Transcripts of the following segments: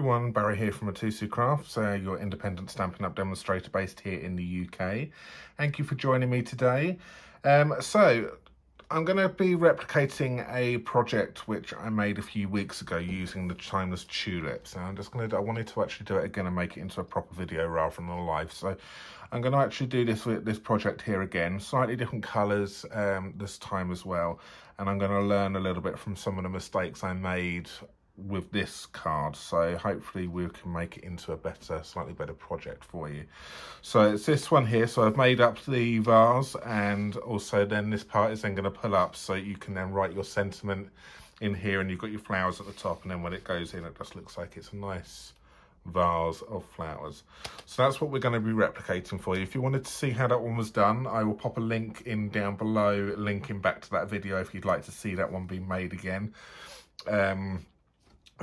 everyone, Barry here from Mitosu Crafts, your independent Stampin' Up! Demonstrator based here in the UK. Thank you for joining me today. So I'm going to be replicating a project which I made a few weeks ago using the timeless tulips. Now I wanted to actually do it again and make it into a proper video rather than a live. So I'm going to actually do this project here again, slightly different colours this time as well. And I'm going to learn a little bit from some of the mistakes I made with this card, so hopefully we can make it into a slightly better project for you. So it's this one here. So I've made up the vase, and also then this part is then going to pull up so you can then write your sentiment in here, and you've got your flowers at the top, and then when it goes in it just looks like it's a nice vase of flowers. So that's what we're going to be replicating for you. If you wanted to see how that one was done, I will pop a link in down below linking back to that video if you'd like to see that one being made again.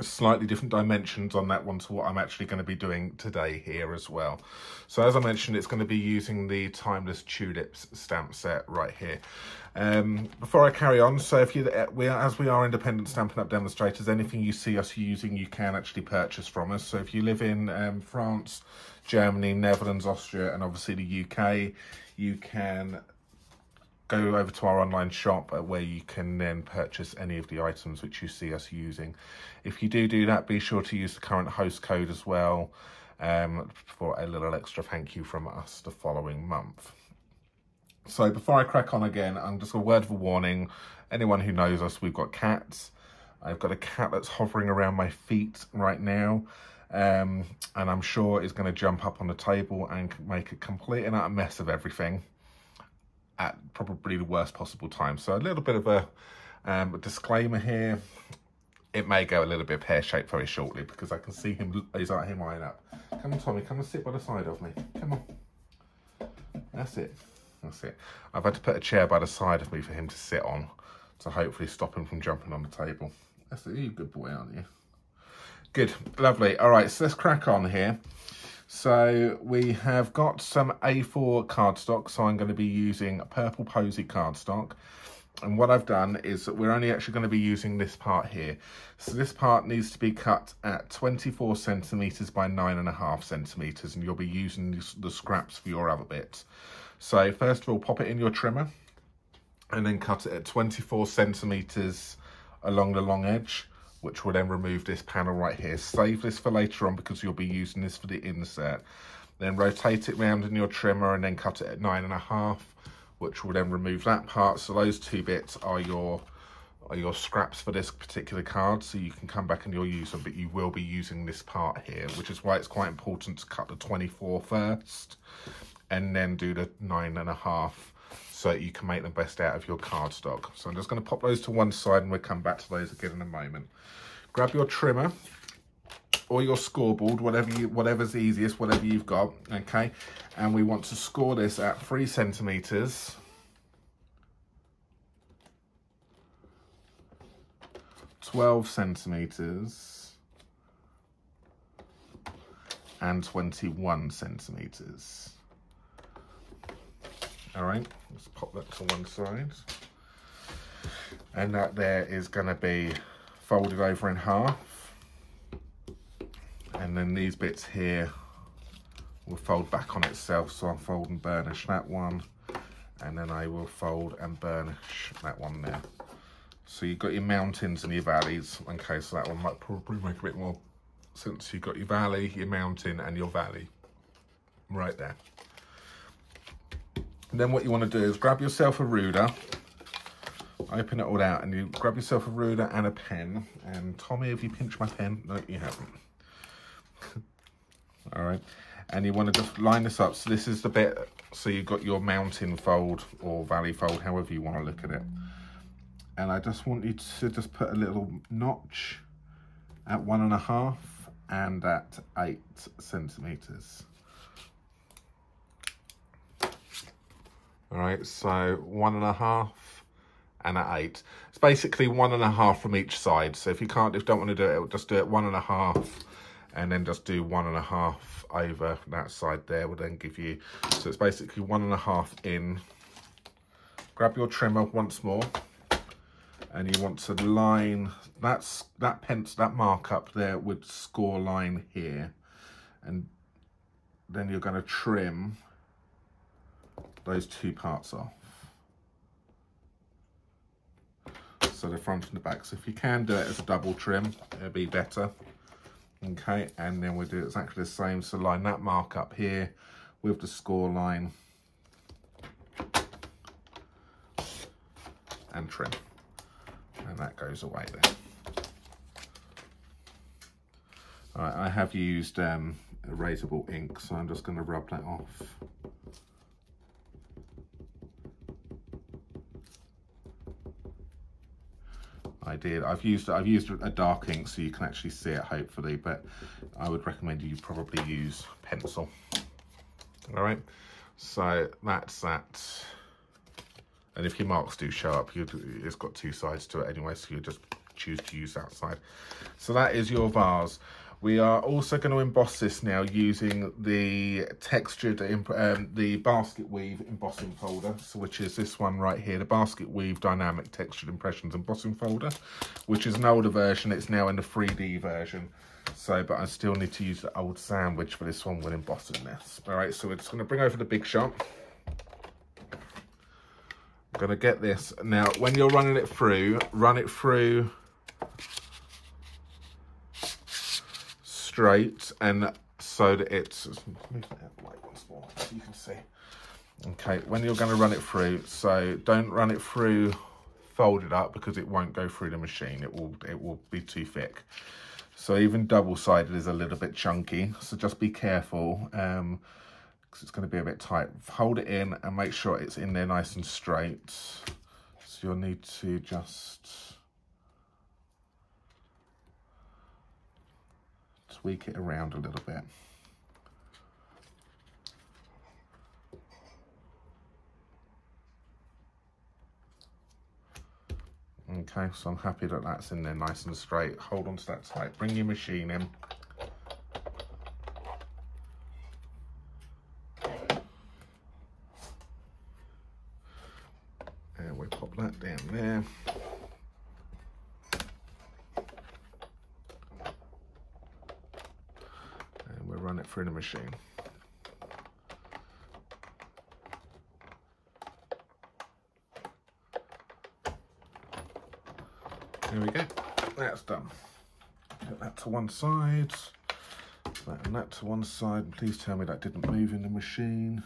Slightly different dimensions on that one to what I'm actually going to be doing today here as well. So as I mentioned, it's going to be using the Timeless Tulips stamp set right here. Before I carry on, so if as we are independent Stampin' Up! Demonstrators, anything you see us using you can actually purchase from us. So if you live in France, Germany, Netherlands, Austria and obviously the UK, you can go over to our online shop where you can then purchase any of the items which you see us using. If you do that, be sure to use the current host code as well for a little extra thank you from us the following month. So before I crack on again, I'm just a word of a warning. Anyone who knows us, we've got cats. I've got a cat that's hovering around my feet right now. And I'm sure is going to jump up on the table and make a complete and utter mess of everything at probably the worst possible time. So a little bit of a disclaimer here. It may go a little bit pear-shaped very shortly because I can see him, he's out here eyeing up. Come on, Tommy, come and sit by the side of me. Come on. That's it. That's it. I've had to put a chair by the side of me for him to sit on to hopefully stop him from jumping on the table. That's it. You're a good boy, aren't you? Good. Lovely. All right, so let's crack on here. So we have got some A4 cardstock, so I'm going to be using a purple posy cardstock. And what I've done is that we're only actually going to be using this part here. So this part needs to be cut at 24 centimetres by 9.5 centimetres, and you'll be using the scraps for your other bits. So first of all, pop it in your trimmer and then cut it at 24 centimetres along the long edge, which will then remove this panel right here. Save this for later on because you'll be using this for the insert. Then rotate it round in your trimmer and then cut it at 9.5, which will then remove that part. So those two bits are your scraps for this particular card, so you can come back and you'll use them, but you will be using this part here, which is why it's quite important to cut the 24 first and then do the 9.5 so that you can make the best out of your cardstock. So I'm just going to pop those to one side and we'll come back to those again in a moment. Grab your trimmer or your scoreboard, whatever's easiest, whatever you've got, okay? And we want to score this at 3 centimetres, 12 centimetres, and 21 centimetres. All right, let's pop that to one side. And that there is going to be folded over in half. And then these bits here will fold back on itself. So I'll fold and burnish that one. And then I will fold and burnish that one there. So you've got your mountains and your valleys. Okay, so that one might probably make a bit more sense. You've got your valley, your mountain and your valley right there. And then what you want to do is grab yourself a ruler, open it all out, and you grab yourself a ruler and a pen. And Tommy, have you pinched my pen? No, you haven't. All right. And you want to just line this up. So this is the bit, so you've got your mountain fold or valley fold, however you want to look at it. And I just want you to just put a little notch at 1.5 and at 8 centimetres. All right, so 1.5 and at 8. It's basically 1.5 from each side. So if you don't want to do it, just do it 1.5 and then just do 1.5 over that side there will then give you, so it's basically 1.5 in. Grab your trimmer once more and you want to line that mark up there with score line here, and then you're going to trim those two parts off, so the front and the back. So if you can do it as a double trim, it'll be better. Okay, and then we'll do exactly the same. So line that mark up here with the score line and trim, and that goes away there. All right, I have used erasable ink, so I'm just going to rub that off. I've used a dark ink so you can actually see it, hopefully, but I would recommend you probably use pencil. All right, so that's that. And if your marks do show up, it's got two sides to it anyway, so you just choose to use that side. So that is your vase. We are also going to emboss this now using the textured, the basket weave embossing folder, so which is this one right here, the basket weave dynamic textured impressions embossing folder, which is an older version. It's now in the 3D version. So, but I still need to use the old sandwich for this one when embossing this. All right, so we're just going to bring over the big shot. I'm going to get this. Now, when you're running it through, run it through straight, and so that it's, move that out the way once more so you can see. Okay, when you're going to run it through, so don't run it through folded up, because it won't go through the machine. It will be too thick. So even double-sided is a little bit chunky, so just be careful, because it's going to be a bit tight. Hold it in and make sure it's in there nice and straight. So you'll need to just tweak it around a little bit. Okay, so I'm happy that that's in there nice and straight. Hold on to that tight. Bring your machine in. And we pop that down there. And we'll run it through the machine. There we go, that's done. Put that to one side, that and that to one side. Please tell me that didn't move in the machine.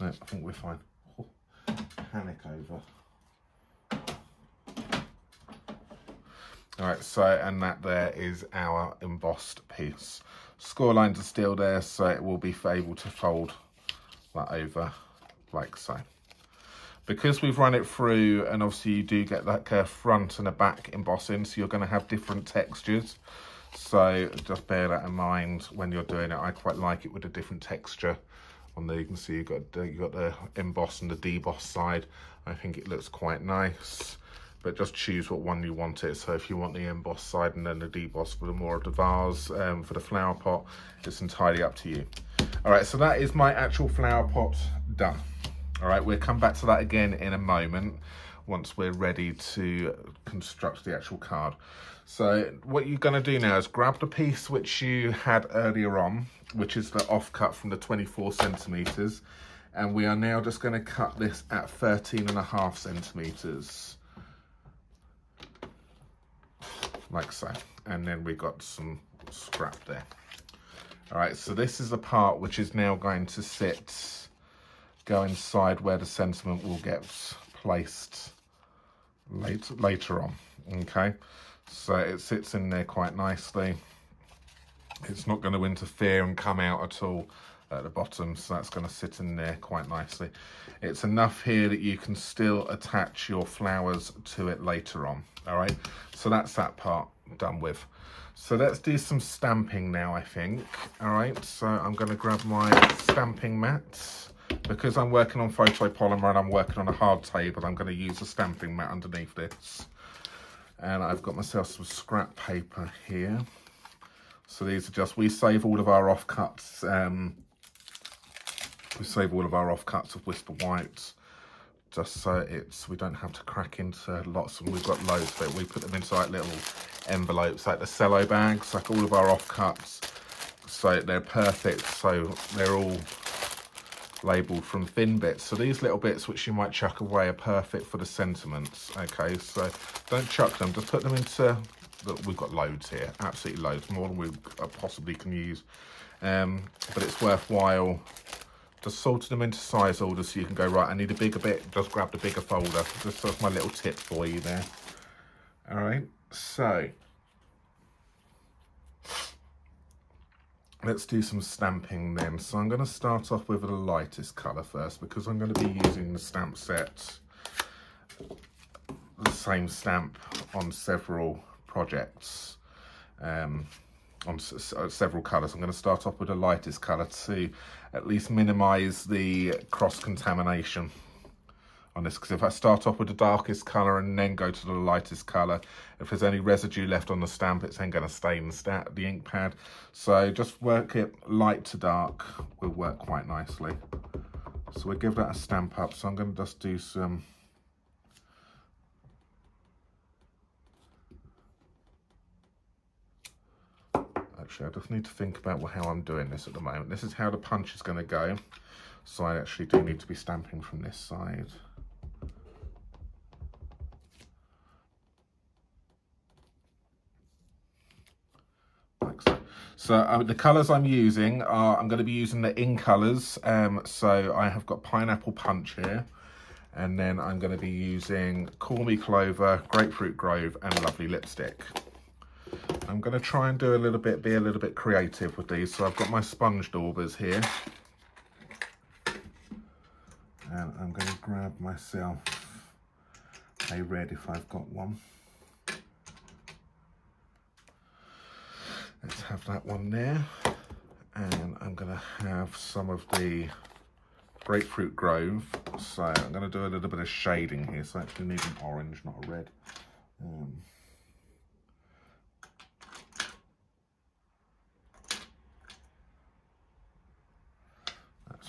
No, I think we're fine. Oh, panic over. All right, so, and that there is our embossed piece. Score lines are still there, so it will be able to fold that over like so. Because we've run it through, and obviously you do get like a front and a back embossing, so you're going to have different textures. So just bear that in mind when you're doing it. I quite like it with a different texture. On there you can see you've got the emboss and the deboss side. I think it looks quite nice, but just choose what one you want it. So if you want the emboss side and then the deboss for the more of the vase, for the flower pot, it's entirely up to you. All right, so that is my actual flower pot done. All right, we'll come back to that again in a moment once we're ready to construct the actual card. So what you're going to do now is grab the piece which you had earlier on, which is the offcut from the 24 centimeters, and we are now just going to cut this at 13.5 centimeters, like so. And then we got some scrap there. All right, so this is the part which is now going to go inside where the sentiment will get placed later on. Okay, so it sits in there quite nicely. It's not going to interfere and come out at all at the bottom, so that's going to sit in there quite nicely. It's enough here that you can still attach your flowers to it later on. All right, so that's that part done with. So let's do some stamping now, I think. All right, so I'm going to grab my stamping mat. Because I'm working on photopolymer and I'm working on a hard table, I'm going to use a stamping mat underneath this. And I've got myself some scrap paper here. So these are just, we save all of our offcuts. We save all of our offcuts of Whisper White just so we don't have to crack into lots, and we've got loads of it. We put them into like little envelopes, like the cello bags, like all of our offcuts, so they're perfect, so they're all labelled from thin bits. So these little bits which you might chuck away are perfect for the sentiments. Okay, so don't chuck them, just put them into, look, we've got loads here, absolutely loads, more than we possibly can use, but it's worthwhile just sorting them into size orders, so you can go, right, I need a bigger bit, just grab the bigger folder. Just that's my little tip for you there. All right, so let's do some stamping then. So I'm going to start off with the lightest colour first, because I'm going to be using the stamp set, the same stamp on several projects, on several colours. I'm going to start off with the lightest colour to at least minimise the cross-contamination on this, because if I start off with the darkest colour and then go to the lightest colour, if there's any residue left on the stamp, it's then going to stain the ink pad. So just work it light to dark will work quite nicely. So we'll give that a stamp up. So I'm going to just do some actually, I just need to think about how I'm doing this at the moment. This is how the punch is going to go. So I actually do need to be stamping from this side. Like so. So the colours I'm using are, I'm going to be using the in colours. So I have got Pineapple Punch here. And then I'm going to be using Call Me Clover, Grapefruit Grove and Lovely Lipstick. I'm going to try and do be a little bit creative with these. So I've got my sponge daubers here. And I'm going to grab myself a red if I've got one. Let's have that one there. And I'm going to have some of the Grapefruit Grove. So I'm going to do a little bit of shading here. So I actually need an orange, not a red.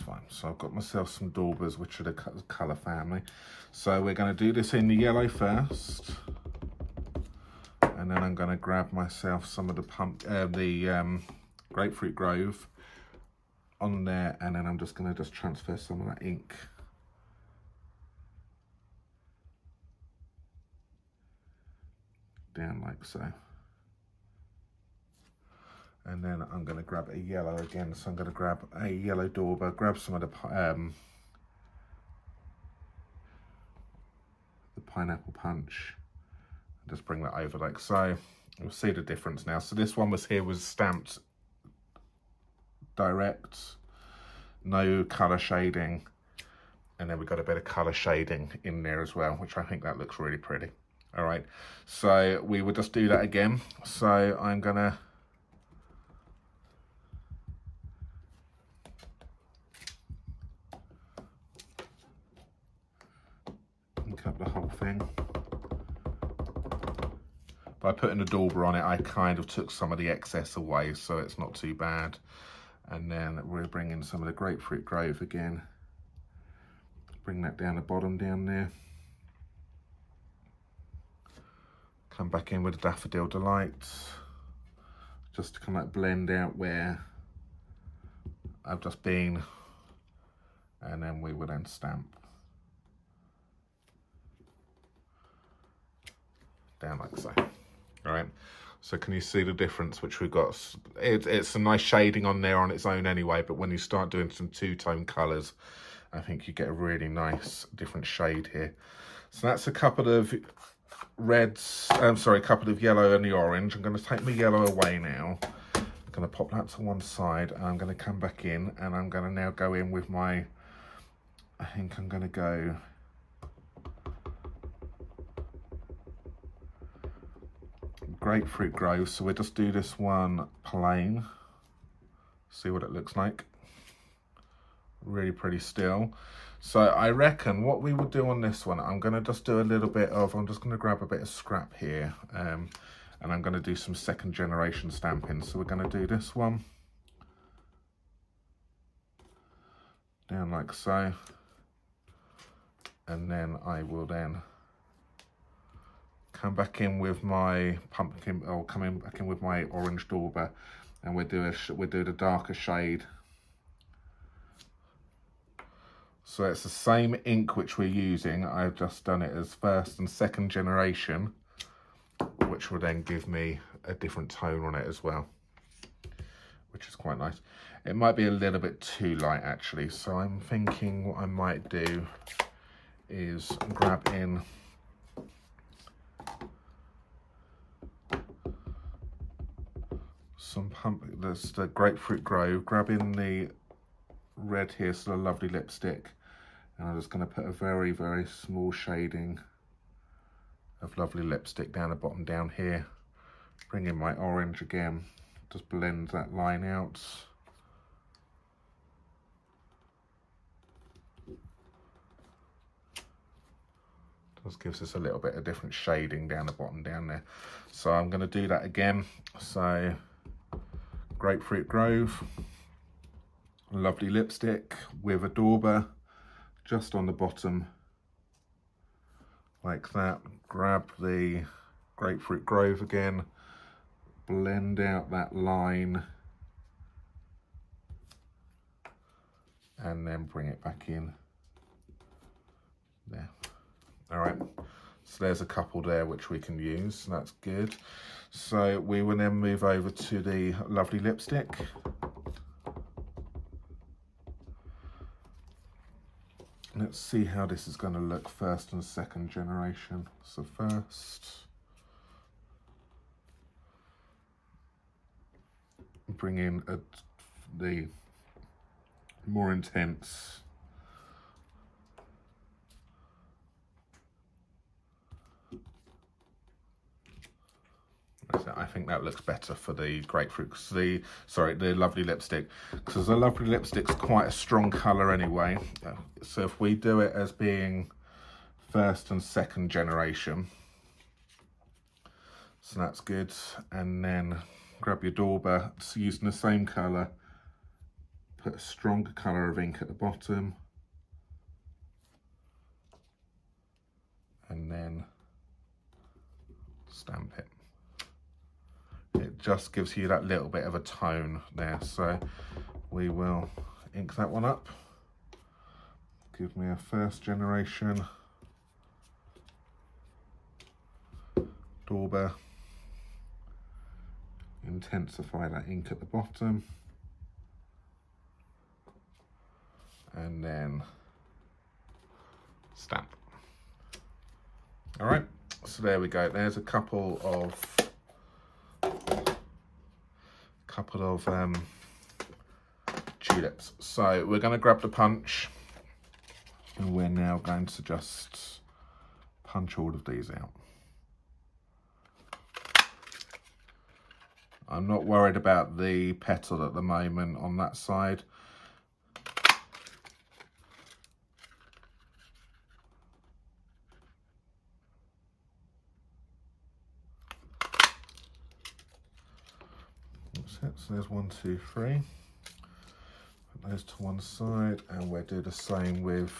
Fine. So I've got myself some daubers, which are the colour family. So we're going to do this in the yellow first, and then I'm going to grab myself some of the Grapefruit Grove on there, and then I'm just going to transfer some of that ink down like so. And then I'm going to grab a yellow again. So I'm going to grab a yellow dauber, grab some of the Pineapple Punch, and just bring that over like so. You'll see the difference now. So this one was stamped direct, no colour shading. And then we've got a bit of colour shading in there as well, which I think that looks really pretty. All right, so we will just do that again. So I'm going to up the whole thing. By putting a dauber on it, I kind of took some of the excess away, so it's not too bad. And then we're bringing some of the Grapefruit Grove again. Bring that down the bottom down there. Come back in with the Daffodil Delight, just to kind of blend out where I've just been, and then we will then stamp down like so. All right, so can you see the difference which we've got? It's a nice shading on there on its own anyway, but when you start doing some two-tone colours, I think you get a really nice different shade here. So that's a couple of reds, a couple of yellow and the orange. I'm going to take my yellow away now. I'm going to pop that to one side, and I'm going to come back in, and I'm going to now go in with my, I think I'm going to go Grapefruit Grove. So we'll just do this one plain, see what it looks like. Really pretty still. So I reckon what we would do on this one, I'm going to just do a little bit of, I'm just going to grab a bit of scrap here, and I'm going to do some second generation stamping. So we're going to do this one down like so, and then I will then come back in with my pumpkin, or coming back in with my orange dauber, and we'll do the darker shade. So it's the same ink which we're using. I've just done it as first and second generation, which will then give me a different tone on it as well, which is quite nice. It might be a little bit too light actually, so I'm thinking what I might do is grab in some that's the Grapefruit Grove, grab in the red here, so the lovely lipstick, and I'm just going to put a very, very small shading of lovely lipstick down the bottom down here. Bring in my orange again, just blend that line out. Just gives us a little bit of different shading down the bottom down there. So I'm going to do that again. So Grapefruit Grove, lovely lipstick with a dauber just on the bottom like that. Grab the Grapefruit Grove again, blend out that line, and then bring it back in there. All right, so there's a couple there which we can use, that's good. So we will then move over to the lovely lipstick. Let's see how this is going to look first and second generation. So first, bring in the more intense I think that looks better for the grapefruit, the lovely lipstick, because the lovely lipstick's quite a strong colour anyway. So if we do it as being first and second generation, so that's good. And then grab your dauber, using the same colour, put a stronger colour of ink at the bottom, and then stamp it. It just gives you that little bit of a tone there. So we will ink that one up. Give me a first generation dauber. Intensify that ink at the bottom. And then stamp. All right, so there we go. There's a couple of tulips. So we're going to grab the punch, and we're now going to just punch all of these out. I'm not worried about the petal at the moment on that side. So there's 1, 2, 3. Put those to one side, and we'll do the same with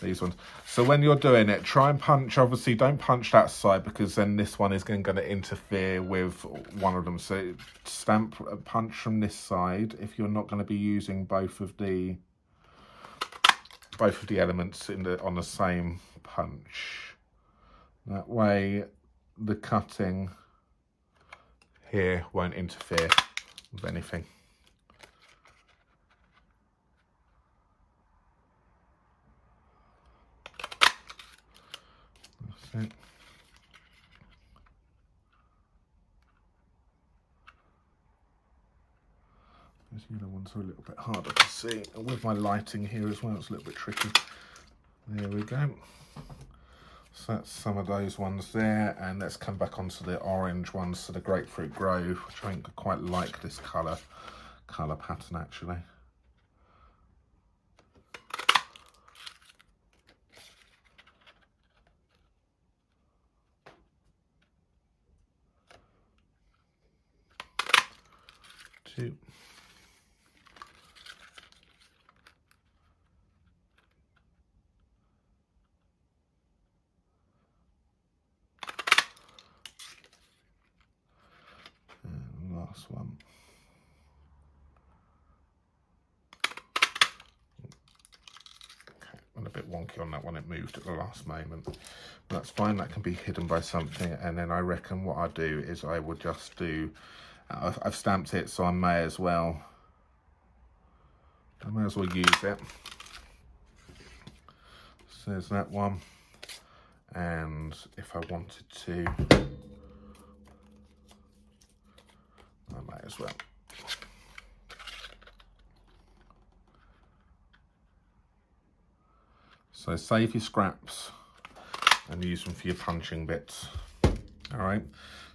these ones. So when you're doing it, try and punch, obviously don't punch that side, because then this one is going to interfere with one of them. So stamp a punch from this side if you're not going to be using both of the elements on the same punch. That way the cutting here won't interfere with anything. That's it. These other ones are a little bit harder to see. And with my lighting here as well, it's a little bit tricky. There we go. So that's some of those ones there, and let's come back onto the orange ones, so the Grapefruit Grove, which I think I quite like this colour pattern actually. Two. this one. Okay, I'm a bit wonky on that one, it moved at the last moment. But that's fine, that can be hidden by something. And then I reckon what I'll do is I will just do, I've stamped it, so I may as well use it. So there's that one. And if I wanted to, I might as well. So save your scraps and use them for your punching bits. All right,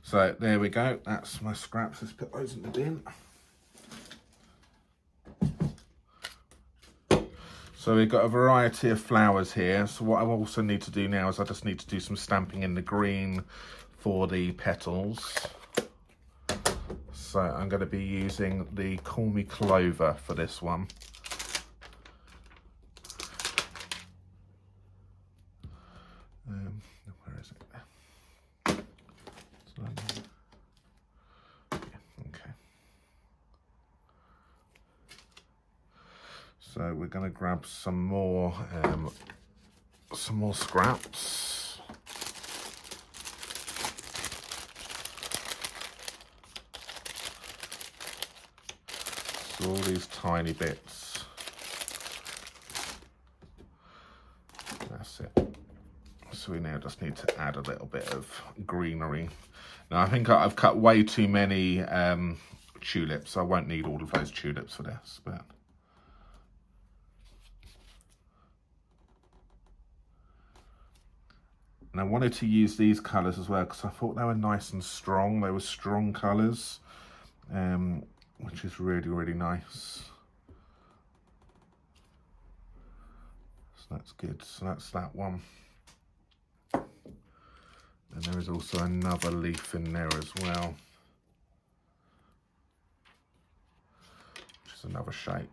so there we go. That's my scraps. Let's put those in the bin. So we've got a variety of flowers here. So what I also need to do now is I just need to do some stamping in the green for the petals. So I'm going to be using the Call Me Clover for this one. Where is it? Okay. So we're going to grab some more scraps. So all these tiny bits. That's it. So we now just need to add a little bit of greenery. Now I think I've cut way too many tulips. I won't need all of those tulips for this, but and I wanted to use these colours as well because I thought they were nice and strong. They were strong colours, which is really, really nice. So that's good. So that's that one. And there is also another leaf in there as well, which is another shape.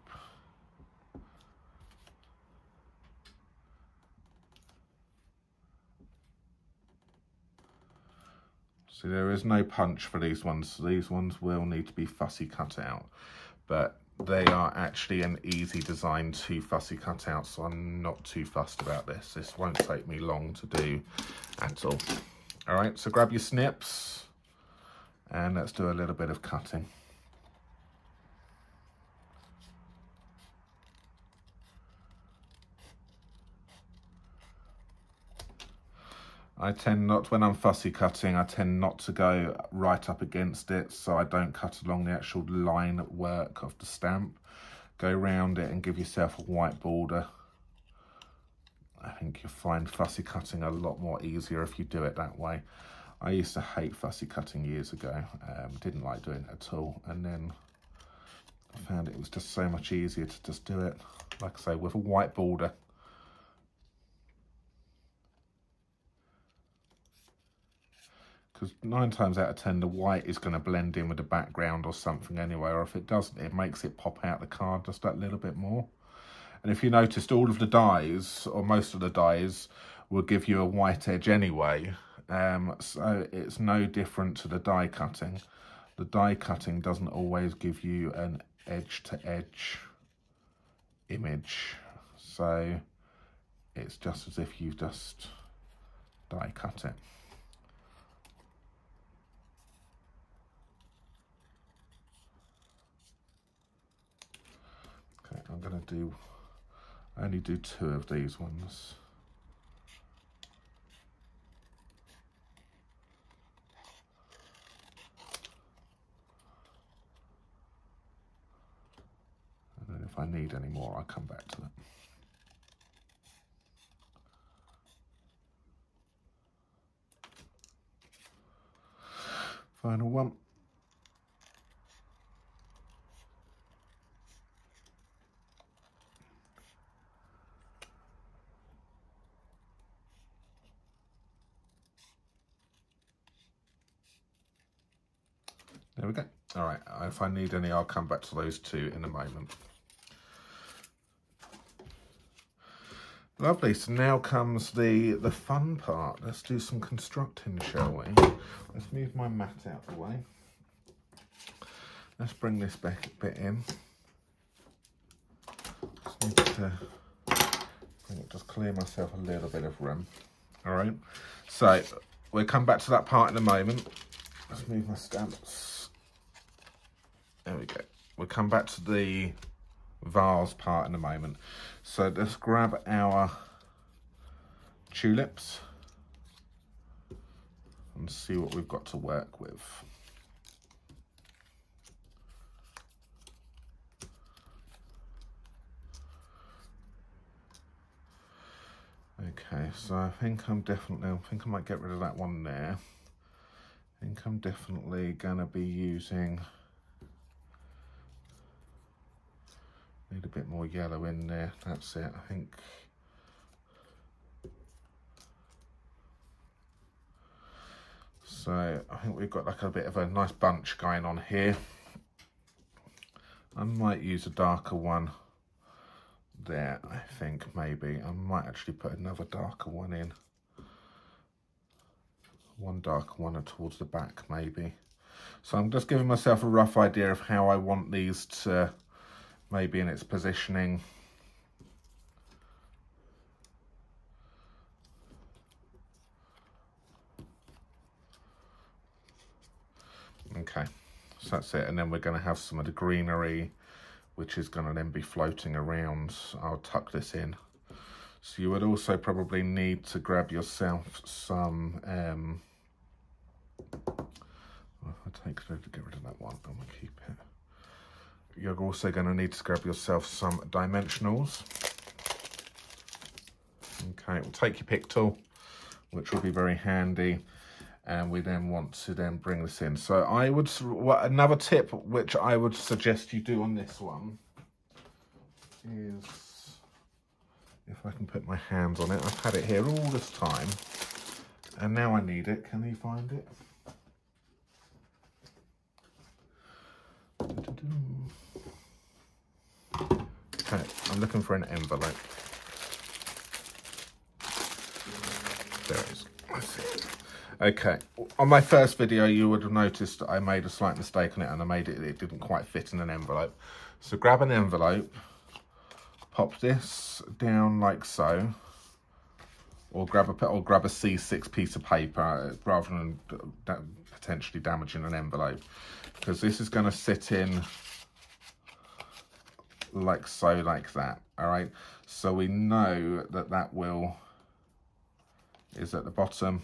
So there is no punch for these ones. So these ones will need to be fussy cut out, but they are actually an easy design to fussy cut out, so I'm not too fussed about this. This won't take me long to do at all. All right, so grab your snips and let's do a little bit of cutting. I tend not, when I'm fussy cutting, I tend not to go right up against it, so I don't cut along the actual line work of the stamp. Go round it and give yourself a white border. I think you'll find fussy cutting a lot more easier if you do it that way. I used to hate fussy cutting years ago, didn't like doing it at all, and then I found it was just so much easier to just do it, like I say, with a white border. Because 9 times out of 10 the white is going to blend in with the background or something anyway, or if it doesn't, it makes it pop out the card just that little bit more. And if you noticed, all of the dies, or most of the dies, will give you a white edge anyway. So it's no different to the die cutting. The die cutting doesn't always give you an edge-to-edge image. So it's just as if you've just die cut it. Okay, I'm going to do... I only do 2 of these ones. And then if I need any more, I'll come back to it. Final one. There we go. All right, if I need any, I'll come back to those 2 in a moment. Lovely, so now comes the fun part. Let's do some constructing, shall we? Let's move my mat out of the way. let's bring this back a bit in. Just need to just clear myself a little bit of room. All right, so we'll come back to that part in a moment. Let's move my stamps. There we go. We'll come back to the vase part in a moment. So let's grab our tulips and see what we've got to work with. Okay, so I think I might get rid of that one there. I think I'm definitely gonna be using, need a bit more yellow in there, that's it, I think. So I think we've got like a bit of a nice bunch going on here. I might use a darker one there, I think, maybe. I might actually put another darker one in. One darker one towards the back, maybe. So I'm just giving myself a rough idea of how I want these to, maybe in its positioning. Okay, so that's it. And then we're going to have some of the greenery, which is going to then be floating around. I'll tuck this in. So you would also probably need to grab yourself some, I'll get rid of that one, I'm going to keep it. You're also going to need to grab yourself some dimensionals. Okay, we'll take your pick tool, which will be very handy. And we then want to then bring this in. So I would, another tip which I would suggest you do on this one is, if I can put my hands on it, I've had it here all this time and now I need it. Can you find it? Okay, I'm looking for an envelope. There it is. I see it. Okay, on my first video you would have noticed I made a slight mistake on it and I made it, it didn't quite fit in an envelope. So grab an envelope, pop this down like so, or grab a C6 piece of paper rather than potentially damaging an envelope, because this is going to sit in like so, like that. All right, so we know that that is at the bottom.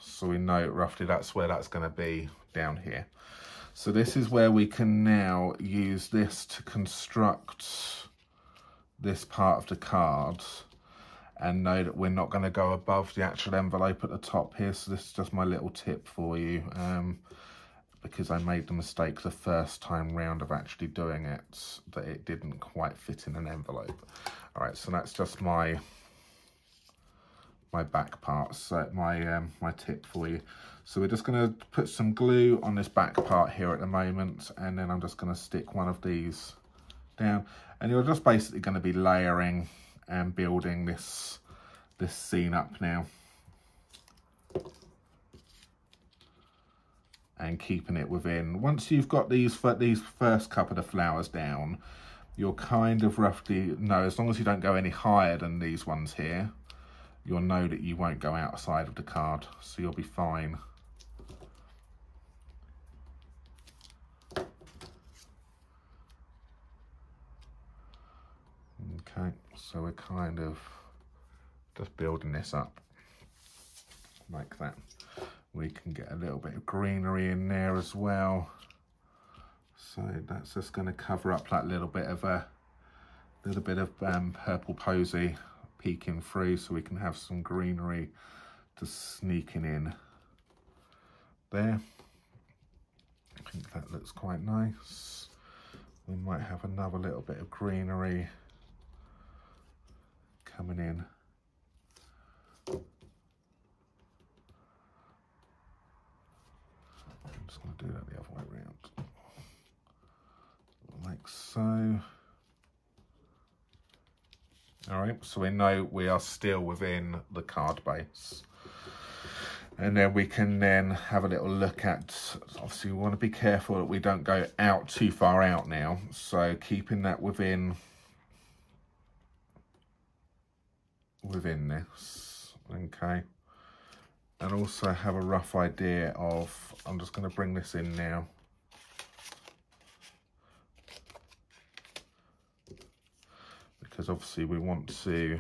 So we know roughly that's where that's going to be down here. So this is where we can now use this to construct this part of the card and know that we're not going to go above the actual envelope at the top here. So this is just my little tip for you, because I made the mistake the first time round of actually doing it, that it didn't quite fit in an envelope. All right, so that's just my back part, so my tip for you. So we're just going to put some glue on this back part here at the moment, and then I'm just going to stick one of these down, and you're just basically going to be layering and building this scene up now and keeping it within. Once you've got these first couple of flowers down, you'll kind of roughly know, as long as you don't go any higher than these ones here, you'll know that you won't go outside of the card, so you'll be fine. Okay, so we're kind of just building this up like that. We can get a little bit of greenery in there as well. So that's just going to cover up that little bit of purple posy peeking through, so we can have some greenery just sneaking in there. I think that looks quite nice. We might have another little bit of greenery coming in. I'm just going to do that the other way around, like so. All right, so we know we are still within the card base. And then we can then have a little look at, obviously we want to be careful that we don't go out too far out now. So keeping that within this, okay. And also have a rough idea of, I'm just going to bring this in now. Because obviously we want to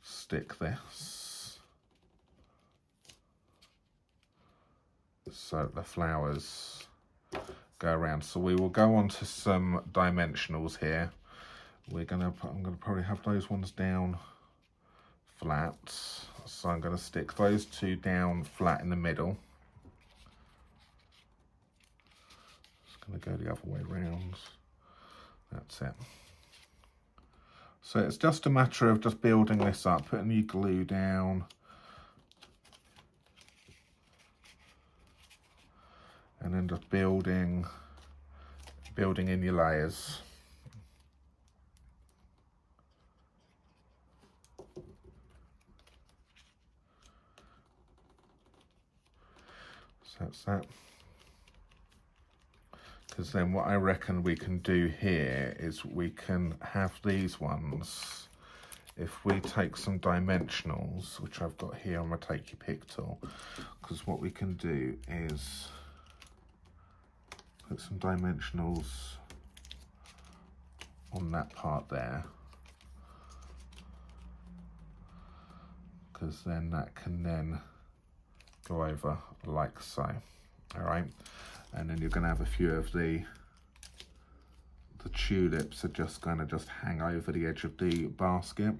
stick this so the flowers go around. So we will go on to some dimensionals here. I'm gonna probably have those ones down flat. So I'm gonna stick those two down flat in the middle. Just gonna go the other way around. That's it. So it's just a matter of just building this up, putting your glue down. And then just building in your layers. So that's that. Because then what I reckon we can do here is we can have these ones, if we take some dimensionals, which I've got here, I'm going to take your pick tool, because what we can do is put some dimensionals on that part there, because then that can then go over like so. All right. And then you're going to have a few of the tulips are just going to just hang over the edge of the basket.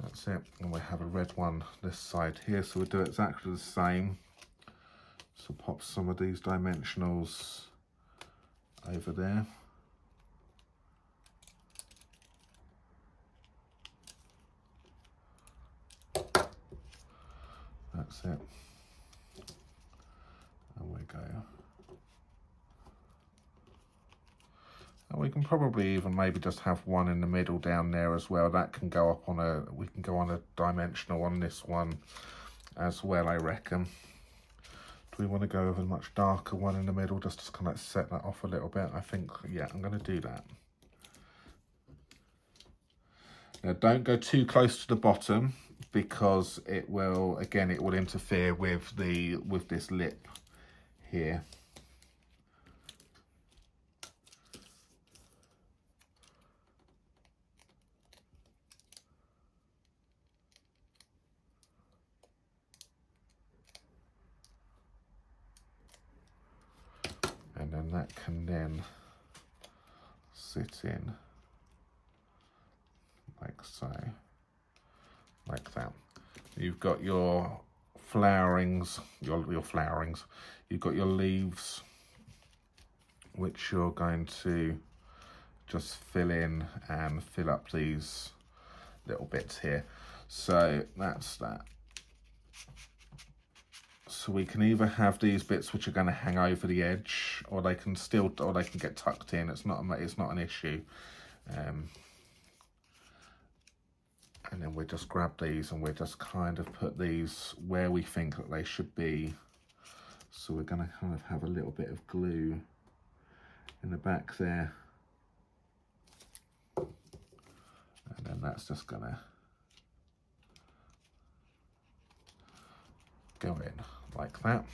That's it. And we have a red one this side here, so we'll do exactly the same. So pop some of these dimensionals over there. That's it. There we go. And we can probably even maybe just have one in the middle down there as well. That can go up on a, we can go on a dimensional on this one as well, I reckon. We want to go with a much darker one in the middle, just to kind of set that off a little bit. I think, yeah, I'm going to do that. Now, don't go too close to the bottom, because it will, again, it will interfere with this lip here. And then that can then sit in like so, like that. You've got your flowerings, your flowerings. You've got your leaves, which you're going to just fill in and fill up these little bits here. So that's that. So we can either have these bits which are going to hang over the edge, or they can get tucked in. It's not an issue. And then we just grab these and we just kind of put these where we think that they should be. So we're going to kind of have a little bit of glue in the back there, and then that's just going to go in like that.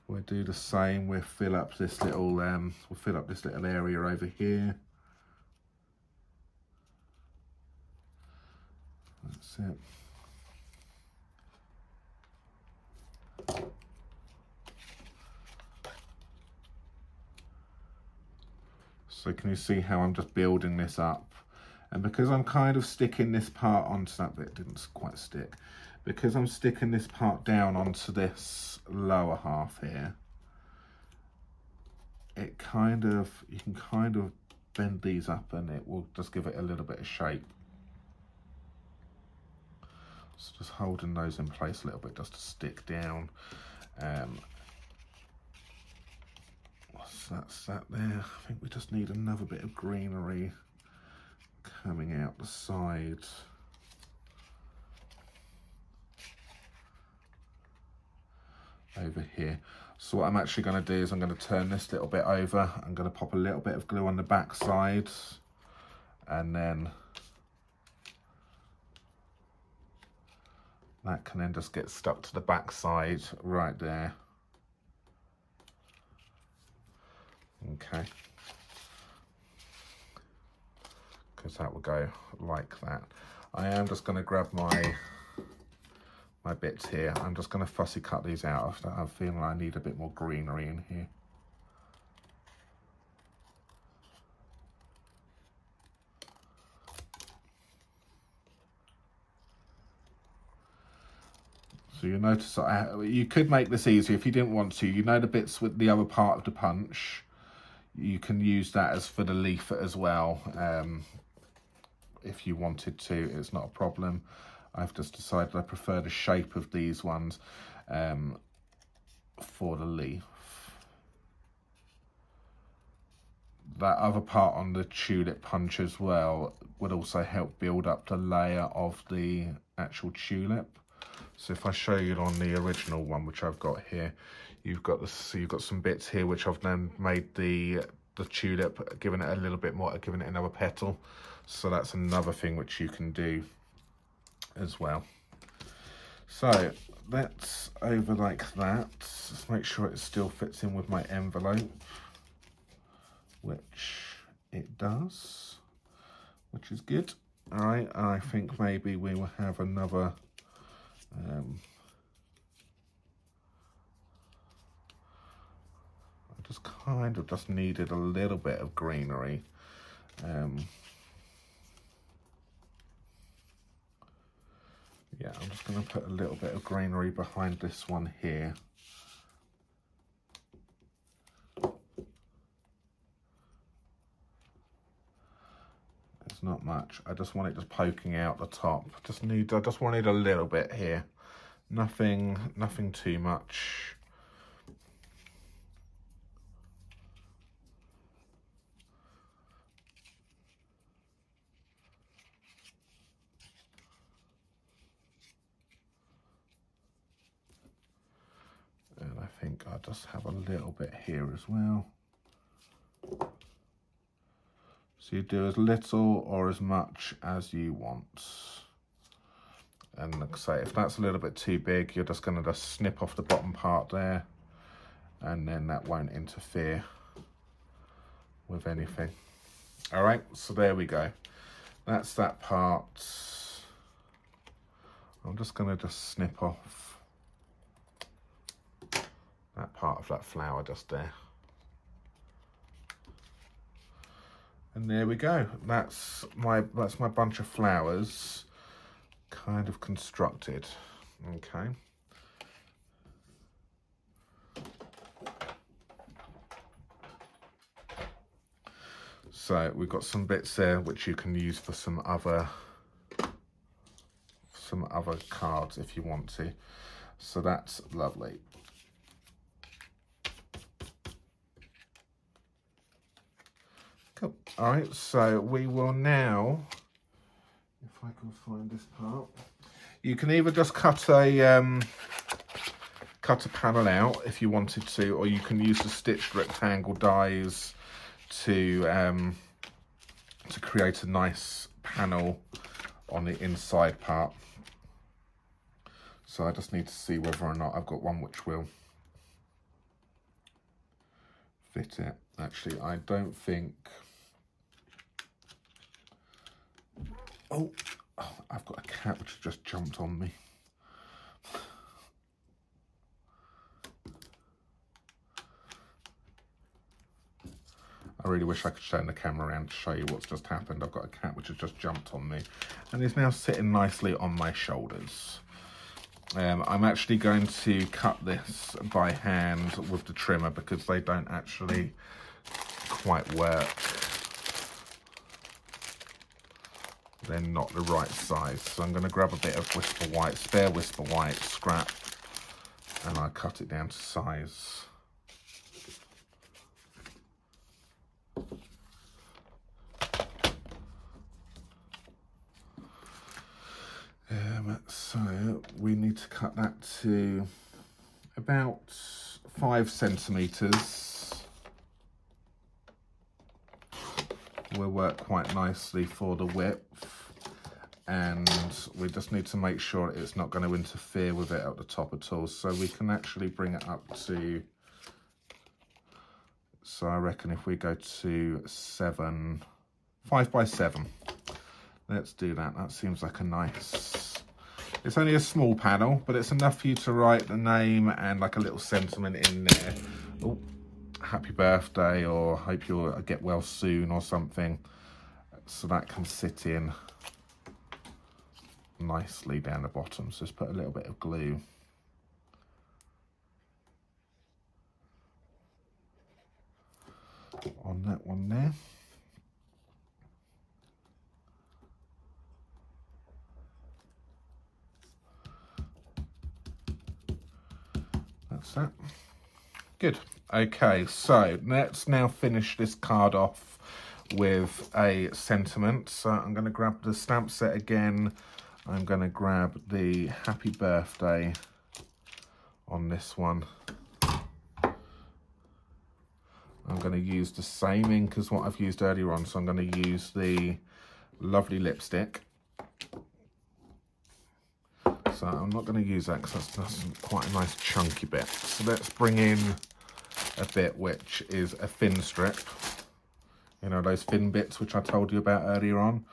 We'll do the same. We'll fill up this little area over here. That's it. So can you see how I'm just building this up? And because I'm kind of sticking this part onto that bit, didn't quite stick. Because I'm sticking this part down onto this lower half here, it kind of, you can kind of bend these up and it will just give it a little bit of shape. So just holding those in place a little bit just to stick down. That's that there. I think we just need another bit of greenery coming out the side. Over here. So what I'm actually going to do is I'm going to turn this little bit over. I'm going to pop a little bit of glue on the back side, and then that can then just get stuck to the back side right there. Okay, because that will go like that. I am just going to grab my bits here. I'm just going to fussy cut these out. I'm feeling I need a bit more greenery in here. So you notice that you could make this easier if you didn't want to. You know the bits with the other part of the punch, you can use that as for the leaf as well. If you wanted to, it's not a problem. I've just decided I prefer the shape of these ones for the leaf. That other part on the tulip punch as well would also help build up the layer of the actual tulip. So if I show you on the original one, which I've got here, you've got some bits here which I've then made the tulip, giving it a little bit more, giving it another petal. So that's another thing which you can do as well. So that's over like that. Just make sure it still fits in with my envelope, which it does, which is good. All right, I think maybe we will have another I just kind of just needed a little bit of greenery. Yeah, I'm just going to put a little bit of greenery behind this one here. It's not much. I just want it just poking out the top. I just wanted a little bit here. Nothing too much. And I think I'll just have a little bit here as well. So you do as little or as much as you want. And like I say, if that's a little bit too big, you're just going to just snip off the bottom part there, and then that won't interfere with anything. All right, so there we go. That's that part. I'm just going to just snip off that part of that flower just there. And there we go. That's my bunch of flowers kind of constructed. Okay. So we've got some bits there which you can use for some other cards if you want to. So that's lovely. Cool. All right, so we will now, if I can find this part, you can either just cut a panel out if you wanted to, or you can use the stitched rectangle dies to create a nice panel on the inside part. So I just need to see whether or not I've got one which will fit it. Actually, I don't think. Oh, I've got a cat which has just jumped on me. I really wish I could turn the camera around to show you what's just happened. I've got a cat which has just jumped on me and is now sitting nicely on my shoulders. I'm actually going to cut this by hand with the trimmer because they don't actually quite work they're not the right size. So I'm going to grab a bit of Whisper White, spare Whisper White scrap, and I cut it down to size. So we need to cut that to about 5 centimetres. Will work quite nicely for the width, and we just need to make sure it's not going to interfere with it at the top at all. So we can actually bring it up to, so I reckon if we go to 5 by 7. Let's do that. That seems like a nice, it's only a small panel, but it's enough for you to write the name and like a little sentiment in there. Oh, happy birthday, or hope you'll get well soon or something. So that can sit in nicely down the bottom. So just put a little bit of glue. On that one there. That's that. Good. Okay, so let's now finish this card off with a sentiment. So I'm going to grab the stamp set again. I'm going to grab the happy birthday on this one. I'm going to use the same ink as what I've used earlier on. So I'm going to use the lovely lipstick. So I'm not going to use that because that's quite a nice chunky bit. So let's bring in a bit which is a thin strip. You know, those thin bits which I told you about earlier on.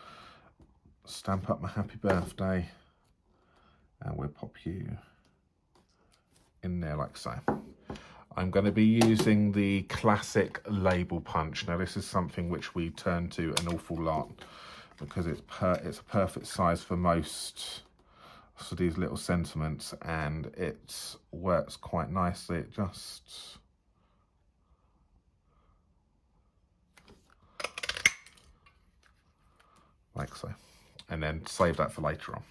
Stamp up my happy birthday, and we'll pop you in there like so. I'm going to be using the classic label punch. Now this is something which we turn to an awful lot because it's a perfect size for most of these little sentiments, and it works quite nicely. It just like so, and then save that for later on.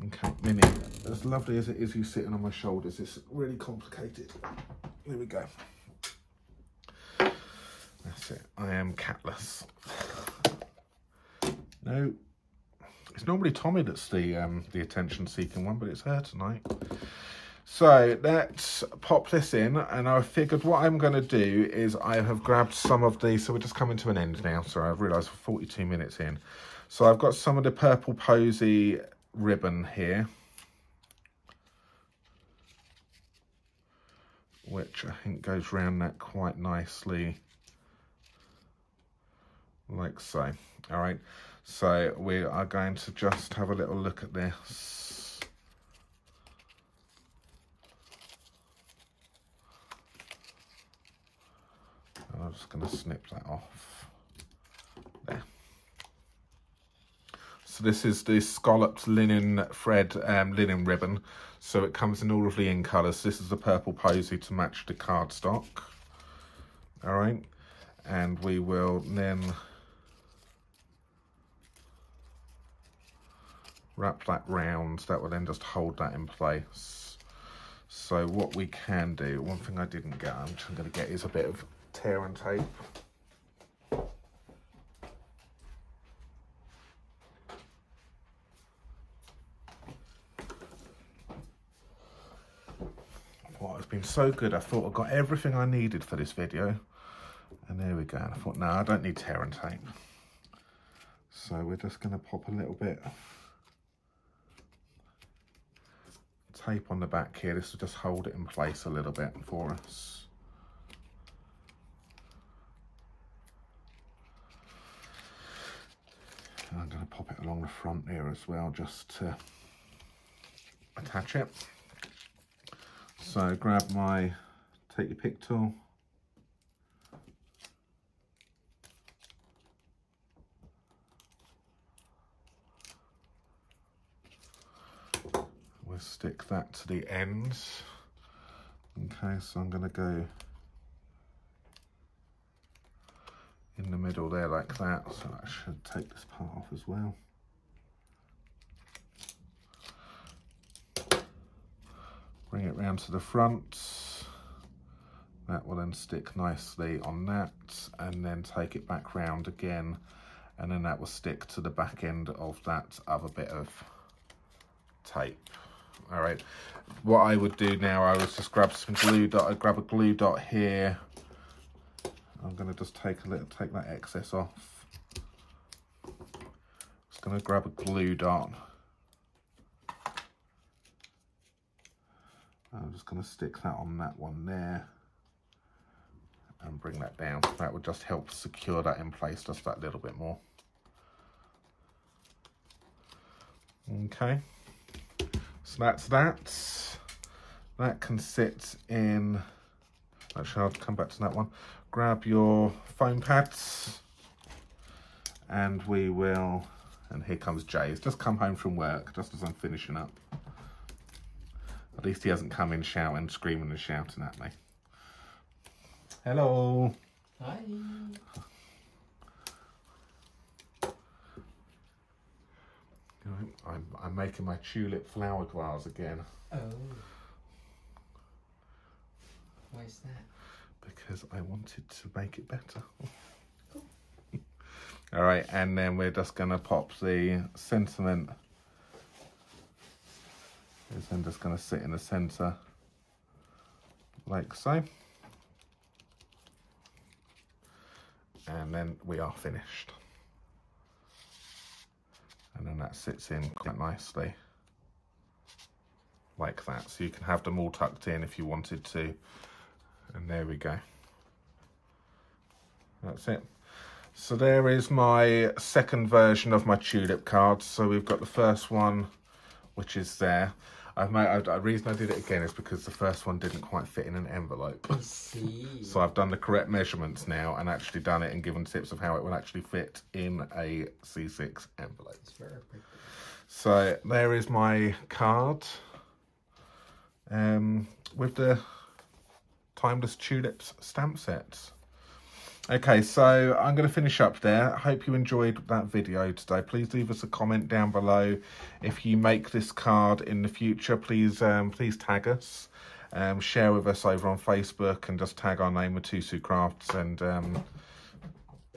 Okay, Minnie, as lovely as it is you sitting on my shoulders, it's really complicated. Here we go. That's it. I am catless. No, it's normally Tommy that's the attention-seeking one, but it's her tonight. So let's pop this in, and I figured what I'm going to do is I have grabbed some of the, so we're just coming to an end now, sorry, I've realised we're 42 minutes in. So I've got some of the purple posy ribbon here, which I think goes round that quite nicely, like so. All right, so we are going to just have a little look at this. I'm just going to snip that off there. So this is the scalloped linen thread linen ribbon. So it comes in all of the in colours. This is the purple posy to match the cardstock. All right, and we will then wrap that round. That will then just hold that in place. So what we can do, one thing I didn't get, I'm going to get is a bit of tear and tape. Well, it's been so good. I thought I got everything I needed for this video, and there we go. And I thought, no, I don't need tear and tape. So we're just going to pop a little bit of tape on the back here. This will just hold it in place a little bit for us. I'm going to pop it along the front here as well, just to attach it. So grab my, take your pick tool. We'll stick that to the ends. Okay, so I'm going to go in the middle there like that. So I should take this part off as well. Bring it round to the front. That will then stick nicely on that, and then take it back round again, and then that will stick to the back end of that other bit of tape. All right, what I would do now, I would just grab some glue dot. I grab a glue dot here. I'm going to just take that excess off. Just going to grab a glue dot. I'm just going to stick that on that one there and bring that down. That would just help secure that in place just that little bit more. Okay, so that's that. That can sit in, actually I'll come back to that one. Grab your foam pads and we will, and here comes Jay. He's just come home from work just as I'm finishing up. At least he hasn't come in shouting, screaming and shouting at me. Hello. Hi. I'm making my tulip flower vase again. Oh. Why is that? Because I wanted to make it better. Cool. All right, and then we're just going to pop the sentiment. It's then just going to sit in the centre like so. And then we are finished. And then that sits in quite nicely like that. So you can have them all tucked in if you wanted to. And there we go. That's it. So there is my second version of my tulip cards. So we've got the first one, which is there. The reason I did it again is because the first one didn't quite fit in an envelope. I see. So I've done the correct measurements now and actually done it and given tips of how it will actually fit in a C6 envelope. It's very pretty. So there is my card with the Timeless Tulips stamp sets. Okay, so I'm going to finish up there. I hope you enjoyed that video today. Please leave us a comment down below. If you make this card in the future, please tag us. Share with us over on Facebook and just tag our name, Mitosu Crafts, and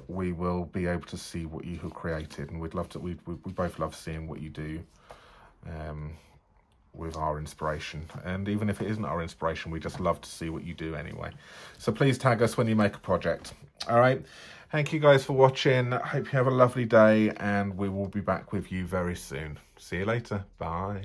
we will be able to see what you have created. And we'd love to. We both love seeing what you do with our inspiration. And even if it isn't our inspiration, we just love to see what you do anyway. So please tag us when you make a project. All right. Thank you guys for watching. I hope you have a lovely day, and we will be back with you very soon. See you later. Bye.